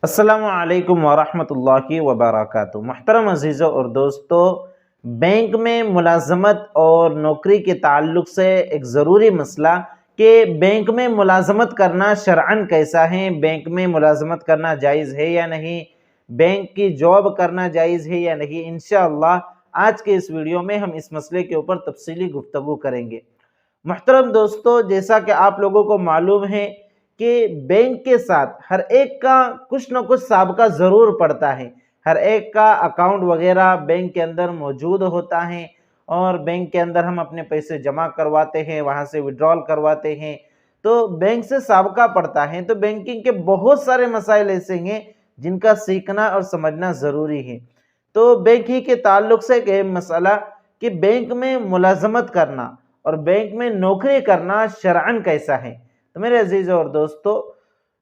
السلام علیکم ورحمۃ اللہ وبرکاتہ۔ محترم عزیزوں اور دوستو، بینک میں ملازمت اور نوکری کے تعلق سے ایک ضروری مسئلہ کہ بینک میں ملازمت کرنا شرعاً کیسا ہے، بینک میں ملازمت کرنا جائز ہے یا نہیں، بینک کی جاب کرنا جائز ہے یا نہیں۔ انشاءاللہ آج کے اس ویڈیو میں ہم اس مسئلے کے اوپر تفصیلی گفتگو کریں گے۔ محترم دوستو، جیسا کہ آپ لوگوں کو معلوم ہے کہ بینک کے ساتھ ہر ایک کا کچھ نہ کچھ سابقہ ضرور پڑتا ہے، ہر ایک کا اکاؤنٹ وغیرہ بینک کے اندر موجود ہوتا ہے، اور بینک کے اندر ہم اپنے پیسے جمع کرواتے ہیں، وہاں سے وڈرال کرواتے ہیں، تو بینک سے سابقہ پڑتا ہے۔ تو بینکنگ کے بہت سارے مسائل ایسے ہیں جن کا سیکھنا اور سمجھنا ضروری ہے۔ تو بینک ہی کے تعلق سے ایک مسئلہ کہ بینک میں ملازمت کرنا اور بینک میں نوکری کرنا شرعاً کیسا ہے۔ تو میرے عزیزوں اور دوستو،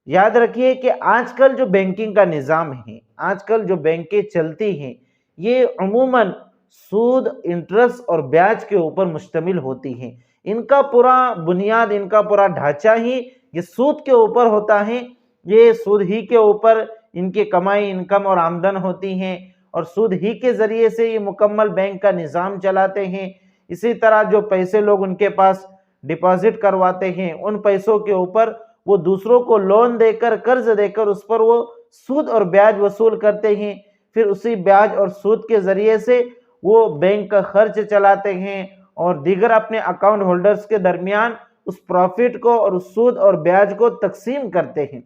یاد رکھیے کہ آج کل جو بینکنگ کا نظام ہے، آج کل جو بینکیں چلتی ہیں، یہ عموماً سود، انٹرسٹ اور بیاج کے اوپر مشتمل ہوتی ہیں۔ ان کا پورا بنیاد، ان کا پورا ڈھانچہ ہی یہ سود کے اوپر ہوتا ہے۔ یہ سود ہی کے اوپر ان کی کمائی، انکم اور آمدن ہوتی ہیں، اور سود ہی کے ذریعے سے یہ مکمل بینک کا نظام چلاتے ہیں۔ اسی طرح جو پیسے لوگ ان کے پاس ڈپازٹ کرواتے ہیں، ان پیسوں کے اوپر وہ دوسروں کو لون دے کر، قرض دے کر اس پر وہ سود اور بیاج وصول کرتے ہیں۔ پھر اسی بیاج اور سود کے ذریعے سے وہ بینک کا خرچ چلاتے ہیں، اور دیگر اپنے اکاؤنٹ ہولڈرز کے درمیان اس پروفٹ کو اور اس سود اور بیاج کو تقسیم کرتے ہیں۔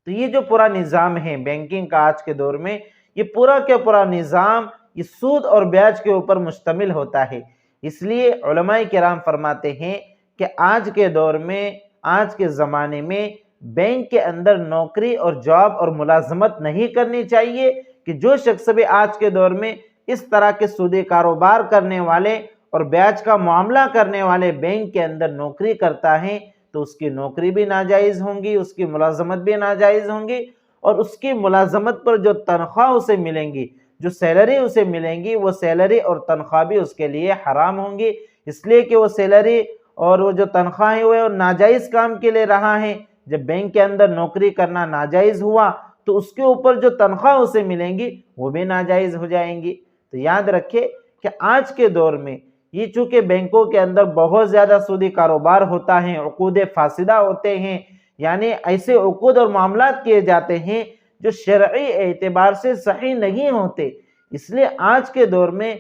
تو یہ جو پورا نظام ہے بینکنگ کا آج کے دور میں، یہ پورا کا پورا نظام یہ سود اور بیاج کے اوپر مشتمل ہوتا ہے۔ اس لیے علماء کرام فرماتے ہیں کہ آج کے دور میں، آج کے زمانے میں بینک کے اندر نوکری اور جاب اور ملازمت نہیں کرنی چاہیے، کہ جو شخص بھی آج کے دور میں اس طرح کے سودی کاروبار کرنے والے اور بیاج کا معاملہ کرنے والے بینک کے اندر نوکری کرتا ہے، تو اس کی نوکری بھی ناجائز ہوں گی، اس کی ملازمت بھی ناجائز ہوں گی، اور اس کی ملازمت پر جو تنخواہ اسے ملیں گی، جو سیلری اسے ملیں گی، وہ سیلری اور تنخواہ بھی اس کے لیے حرام ہوں گی، اس لیے کہ وہ سیلری اور وہ جو تنخواہ ہے وہ ناجائز کام کے لیے رہا ہے۔ جب بینک کے اندر نوکری کرنا ناجائز ہوا تو اس کے اوپر جو تنخواہ اسے ملیں گی وہ بھی ناجائز ہو جائیں گی۔ تو یاد رکھے کہ آج کے دور میں یہ چونکہ بینکوں کے اندر بہت زیادہ سودی کاروبار ہوتا ہے، عقود فاسدہ ہوتے ہیں، یعنی ایسے عقود اور معاملات کیے جاتے ہیں جو شرعی اعتبار سے صحیح نہیں ہوتے۔ اس لیے آج کے دور میں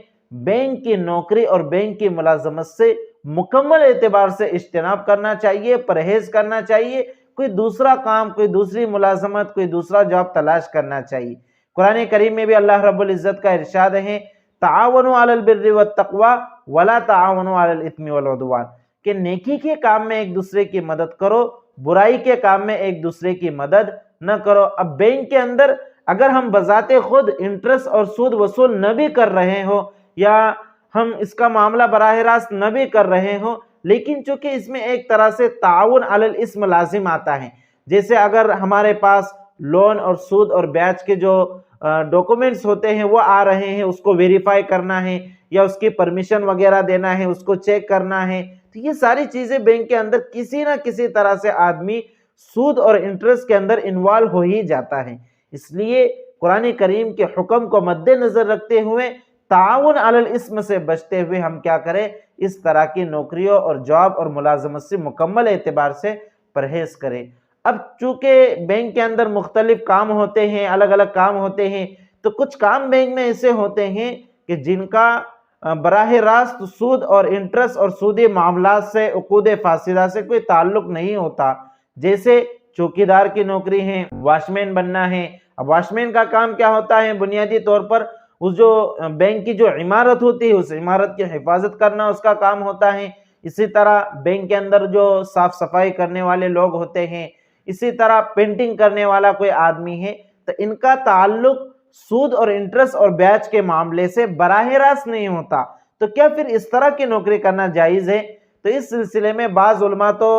بینک کی نوکری اور بینک کی ملازمت سے مکمل اعتبار سے اجتناب کرنا چاہیے، پرہیز کرنا چاہیے، کوئی دوسرا کام، کوئی دوسری ملازمت، کوئی دوسرا جاب تلاش کرنا چاہیے۔ قرآن کریم میں بھی اللہ رب العزت کا ارشاد ہے، تعاونوا علی البر والتقوی ولا تعاونوا علی الاثم والعدوان، کہ نیکی کے کام میں ایک دوسرے کی مدد کرو، برائی کے کام میں ایک دوسرے کی مدد نہ کرو۔ اب بینک کے اندر اگر ہم بذات خود انٹرسٹ اور سود وصول نہ بھی کر رہے ہو، یا ہم اس کا معاملہ براہ راست نہ بھی کر رہے ہوں، لیکن چونکہ اس میں ایک طرح سے تعاون علی الاسم لازم آتا ہے، جیسے اگر ہمارے پاس لون اور سود اور بیاج کے جو ڈاکومنٹس ہوتے ہیں وہ آ رہے ہیں، اس کو ویریفائی کرنا ہے، یا اس کی پرمیشن وغیرہ دینا ہے، اس کو چیک کرنا ہے، تو یہ ساری چیزیں بینک کے اندر کسی نہ کسی طرح سے آدمی سود اور انٹرسٹ کے اندر انوالو ہو ہی جاتا ہے۔ اس لیے قرآن کریم کے حکم کو مد نظر رکھتے ہوئے، تعاون علی الاسم سے بچتے ہوئے ہم کیا کریں، اس طرح کی نوکریوں اور جاب اور ملازمت سے مکمل اعتبار سے پرہیز کریں۔ اب چونکہ بینک کے اندر مختلف کام ہوتے ہیں، الگ الگ کام ہوتے ہیں، تو کچھ کام بینک میں ایسے ہوتے ہیں کہ جن کا براہ راست سود اور انٹرسٹ اور سودی معاملات سے، عقود فاسدہ سے کوئی تعلق نہیں ہوتا، جیسے چوکیدار کی نوکری ہے، واچ مین بننا ہے۔ اب واچ مین کا کام کیا ہوتا ہے؟ بنیادی طور پر اس جو بینک کی جو عمارت ہوتی ہے، اس عمارت کی حفاظت کرنا اس کا کام ہوتا ہے۔ اسی طرح بینک کے اندر جو صاف صفائی کرنے والے لوگ ہوتے ہیں، اسی طرح پینٹنگ کرنے والا کوئی آدمی ہے، تو ان کا تعلق سود اور انٹرسٹ اور بیاج کے معاملے سے براہ راست نہیں ہوتا، تو کیا پھر اس طرح کی نوکری کرنا جائز ہے؟ تو اس سلسلے میں بعض علماء تو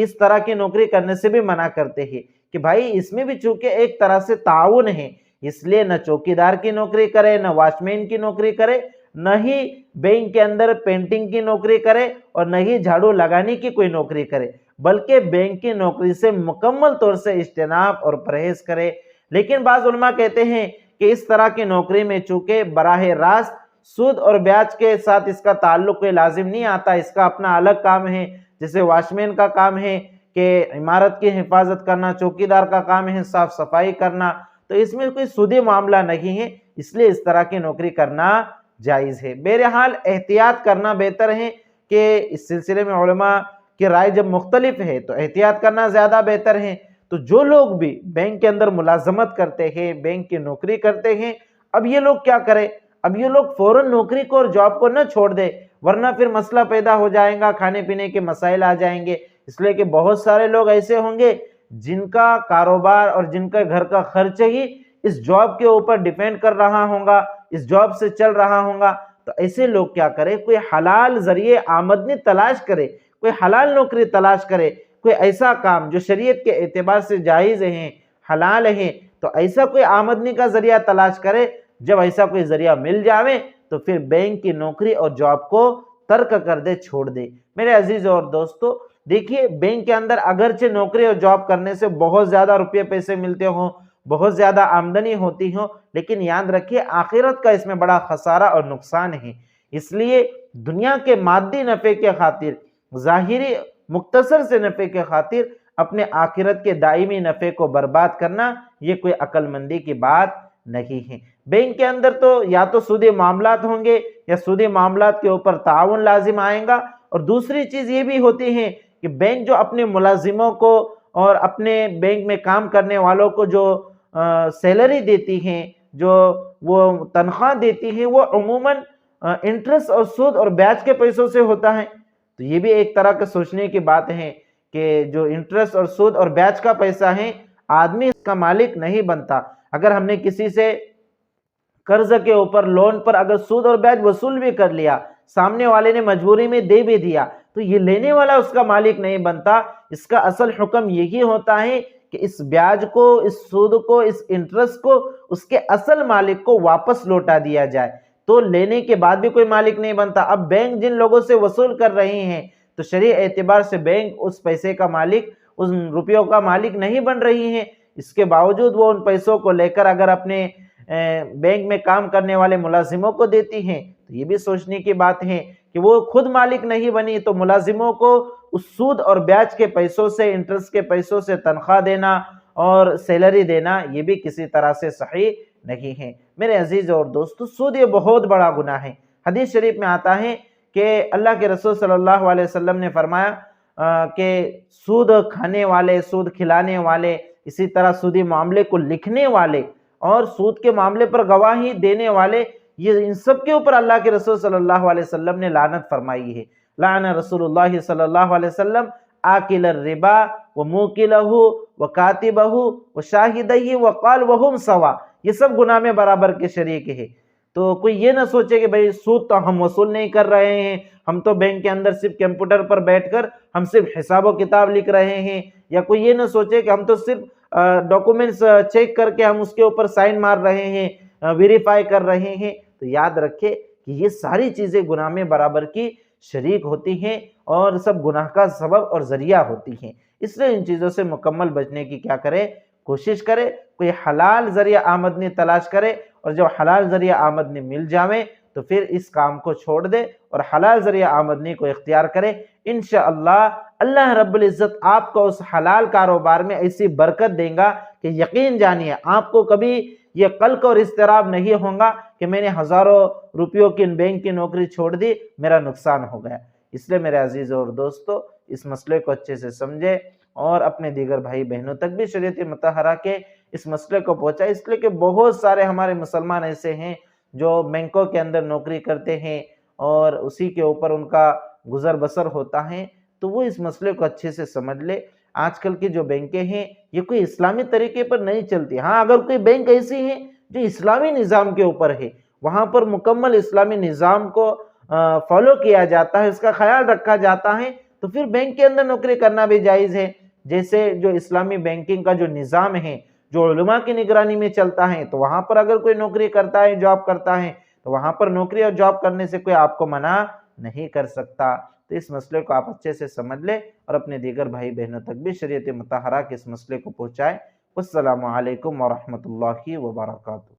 اس طرح کی نوکری کرنے سے بھی منع کرتے ہیں کہ بھائی اس میں بھی چونکہ ایک طرح سے تعاون ہے، اس لیے نہ چوکیدار کی نوکری کرے، نہ واچ مین کی نوکری کرے، نہ ہی بینک کے اندر پینٹنگ کی نوکری کرے، اور نہ ہی جھاڑو لگانے کی کوئی نوکری کرے۔ بلکہ بینک کی نوکری سے مکمل طور سے اجتناب اور پرہیز کرے۔ لیکن بعض علماء کہتے ہیں کہ اس طرح کی نوکری میں چونکہ براہ راست سود اور بیاج کے ساتھ اس کا تعلق کوئی لازم نہیں آتا، اس کا اپنا الگ کام ہے، جیسے واچ مین کا کام ہے کہ عمارت کی حفاظت کرنا، چوکیدار کا کام ہے صاف صفائی کرنا، تو اس میں کوئی سودی معاملہ نہیں ہے، اس لیے اس طرح کی نوکری کرنا جائز ہے۔ بہرحال احتیاط کرنا بہتر ہے کہ اس سلسلے میں علماء کی رائے جب مختلف ہے تو احتیاط کرنا زیادہ بہتر ہے۔ تو جو لوگ بھی بینک کے اندر ملازمت کرتے ہیں، بینک کی نوکری کرتے ہیں، اب یہ لوگ کیا کریں؟ اب یہ لوگ فوراً نوکری کو اور جاب کو نہ چھوڑ دے، ورنہ پھر مسئلہ پیدا ہو جائے گا، کھانے پینے کے مسائل آ جائیں گے، اس لیے کہ بہت سارے لوگ ایسے ہوں گے جن کا کاروبار اور جن کا گھر کا خرچ ہی اس جاب کے اوپر ڈیپینڈ کر رہا ہوگا، اس جاب سے چل رہا ہوگا۔ تو ایسے لوگ کیا کرے؟ کوئی حلال ذریعے آمدنی تلاش کرے، کوئی حلال نوکری تلاش کرے، کوئی ایسا کام جو شریعت کے اعتبار سے جائز ہیں، حلال ہیں، تو ایسا کوئی آمدنی کا ذریعہ تلاش کرے۔ جب ایسا کوئی ذریعہ مل جاوے تو پھر بینک کی نوکری اور جاب کو ترک کر دے، چھوڑ دے۔ میرے عزیز اور دوستو، دیکھیے بینک کے اندر اگرچہ نوکری اور جاب کرنے سے بہت زیادہ روپے پیسے ملتے ہوں، بہت زیادہ آمدنی ہوتی ہو، لیکن یاد رکھیے آخرت کا اس میں بڑا خسارہ اور نقصان ہے۔ اس لیے دنیا کے مادی نفع کے خاطر، ظاہری مختصر سے نفع کے خاطر اپنے آخرت کے دائمی نفع کو برباد کرنا یہ کوئی عقل مندی کی بات نہیں ہے۔ بینک کے اندر تو یا تو سودی معاملات ہوں گے یا سودی معاملات کے اوپر تعاون لازم آئے گا، اور دوسری چیز یہ بھی ہوتی ہے کہ بینک جو اپنے ملازموں کو اور اپنے بینک میں کام کرنے والوں کو جو سیلری دیتی ہیں، جو وہ تنخواہ دیتی ہیں، وہ عموماً انٹرسٹ اور سود اور بیاج کے پیسوں سے ہوتا ہے۔ تو یہ بھی ایک طرح کا سوچنے کی بات ہے کہ جو انٹرسٹ اور سود اور بیاج کا پیسہ ہے، آدمی اس کا مالک نہیں بنتا۔ اگر ہم نے کسی سے قرض کے اوپر لون پر اگر سود اور بیاج وصول بھی کر لیا، سامنے والے نے مجبوری میں دے بھی دیا، تو یہ لینے والا اس کا مالک نہیں بنتا۔ اس کا اصل حکم یہی ہوتا ہے کہ اس بیاج کو، اس سود کو، اس انٹرسٹ کو اس کے اصل مالک کو واپس لوٹا دیا جائے، تو لینے کے بعد بھی کوئی مالک نہیں بنتا۔ اب بینک جن لوگوں سے وصول کر رہے ہیں تو شرعی اعتبار سے بینک اس پیسے کا مالک، ان روپیوں کا مالک نہیں بن رہی ہے۔ اس کے باوجود وہ ان پیسوں کو لے کر اگر اپنے بینک میں کام کرنے والے ملازموں کو دیتی ہیں تو یہ بھی سوچنے کی بات ہے کہ وہ خود مالک نہیں بنی تو ملازموں کو اس سود اور بیاج کے پیسوں سے، انٹرسٹ کے پیسوں سے تنخواہ دینا اور سیلری دینا یہ بھی کسی طرح سے صحیح نہیں ہے۔ میرے عزیز اور دوستو، سود یہ بہت بڑا گناہ ہے۔ حدیث شریف میں آتا ہے کہ اللہ کے رسول صلی اللہ علیہ وسلم نے فرمایا کہ سود کھانے والے، سود کھلانے والے، اسی طرح سودی معاملے کو لکھنے والے اور سود کے معاملے پر گواہی دینے والے، یہ ان سب کے اوپر اللہ کے رسول صلی اللہ علیہ وسلم نے لعنت فرمائی ہے۔ لعن رسول اللہ صلی اللہ علیہ وسلم آکل الربا وموکلہ وکاتبہ وشاہدہ وقال وہم سوا، یہ سب گناہ میں برابر کے شریک ہے۔ تو کوئی یہ نہ سوچے کہ بھئی سود تو ہم وصول نہیں کر رہے ہیں، ہم تو بینک کے اندر صرف کمپیوٹر پر بیٹھ کر ہم صرف حساب و کتاب لکھ رہے ہیں، یا کوئی یہ نہ سوچے کہ ہم تو صرف ڈاکومنٹس چیک کر کے ہم اس کے اوپر سائن مار رہے ہیں، ویریفائی کر رہے ہیں۔ تو یاد رکھے کہ یہ ساری چیزیں گناہ میں برابر کی شریک ہوتی ہیں اور سب گناہ کا سبب اور ذریعہ ہوتی ہیں۔ اس لیے ان چیزوں سے مکمل بچنے کی کیا کرے؟ کوشش کرے، کوئی حلال ذریعہ آمدنی تلاش کرے، اور جب حلال ذریعہ آمدنی مل جاوے تو پھر اس کام کو چھوڑ دے اور حلال ذریعہ آمدنی کو اختیار کرے۔ انشاءاللہ اللہ رب العزت آپ کو اس حلال کاروبار میں ایسی برکت دیں گا کہ یقین جانیے آپ کو کبھی یہ قلق اور اضطراب نہیں ہوگا کہ میں نے ہزاروں روپیوں کی بینک کی نوکری چھوڑ دی، میرا نقصان ہو گیا۔ اس لیے میرے عزیز اور دوستو، اس مسئلے کو اچھے سے سمجھے اور اپنے دیگر بھائی بہنوں تک بھی شریعت مطہرہ کے اس مسئلے کو پہنچائے، اس لیے کہ بہت سارے ہمارے مسلمان ایسے ہیں جو بینکوں کے اندر نوکری کرتے ہیں اور اسی کے اوپر ان کا گزر بسر ہوتا ہے۔ تو وہ اس مسئلے کو اچھے سے سمجھ لے۔ آج کل کی جو بینکیں ہیں یہ کوئی اسلامی طریقے پر نہیں چلتی۔ ہاں اگر کوئی بینک ایسی ہے جو اسلامی نظام کے اوپر ہے، وہاں پر مکمل اسلامی نظام کو فالو کیا جاتا ہے، اس کا خیال رکھا جاتا ہے، تو پھر بینک کے اندر نوکری کرنا بھی جائز ہے۔ جیسے جو اسلامی بینکنگ کا جو نظام ہے، جو علماء کی نگرانی میں چلتا ہے، تو وہاں پر اگر کوئی نوکری کرتا ہے، جاب کرتا ہے، تو وہاں پر نوکری اور جاب کرنے سے کوئی آپ کو منع نہیں کر سکتا۔ تو تو اس مسئلے کو آپ اچھے سے سمجھ لیں اور اپنے دیگر بھائی بہنوں تک بھی شریعت مطہرہ کے اس مسئلے کو پہنچائیں۔ السلام علیکم ورحمۃ اللہ وبرکاتہ۔